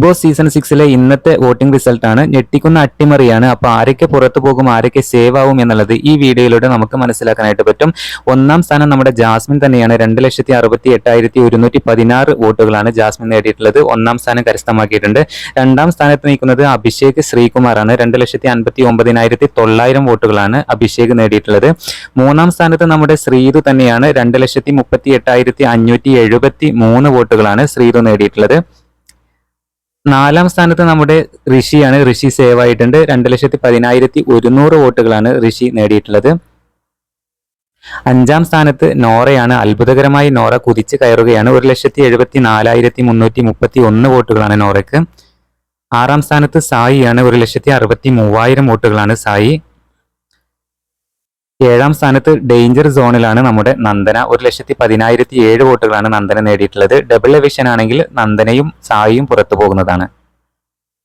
Boss season 6 ഇന്നത്തെ voting result ആണ്. ഞെട്ടിക്കുന്ന അട്ടിമറിയാണ്. അപ്പോൾ ആരൊക്കെ പുറത്തു പോകും, ആരൊക്കെ സേവ് ആവും എന്നുള്ളത് ഈ വീഡിയോയിലൂടെ നമുക്ക് മനസ്സിലാക്കാനായിട്ട് പറ്റും. ഒന്നാം സ്ഥാനം നമ്മുടെ ജാസ്മിൻ തന്നെയാണ്. 2,68,116 വോട്ടുകളാണ് ജാസ്മിൻ നേടിയിട്ടുള്ളത്. ഒന്നാം സ്ഥാനം കരസ്ഥമാക്കിയിട്ടുണ്ട്. രണ്ടാം സ്ഥാനത്ത് നിൽക്കുന്നത് അഭിഷേക് ശ്രീകുമാറാണ്. 2,59,900 വോട്ടുകളാണ് അഭിഷേക് നേടിയിട്ടുള്ളത്. മൂന്നാം സ്ഥാനത്ത് നമ്മുടെ ശ്രീതു തന്നെയാണ്. 2,38,573 വോട്ടുകളാണ് ശ്രീതു നേടിയിട്ടുള്ളത്. നാലാം സ്ഥാനത്ത് നമ്മുടെ ഋഷിയാണ്. ഋഷി സേവ് ആയിട്ടുണ്ട്. 2,10,100 വോട്ടുകളാണ് ഋഷി നേടിയിട്ടുള്ളത്. അഞ്ചാം സ്ഥാനത്ത് നോറയാണ്. അത്ഭുതകരമായി നോറ കുതിച്ച് കയറുകയാണ്. 1,74,331 വോട്ടുകളാണ് നോറയ്ക്ക്. ആറാം സ്ഥാനത്ത് സായിയാണ്. 1,63,000 വോട്ടുകളാണ് സായി. ഏഴാം സ്ഥാനത്ത് ഡേഞ്ചർ സോണിലാണ് നമ്മുടെ നന്ദന. 1,10,007 വോട്ടുകളാണ് നന്ദന നേടിയിട്ടുള്ളത്. ഡബിൾ എവിഷൻ ആണെങ്കിൽ നന്ദനയും സായിയും പുറത്തു പോകുന്നതാണ്.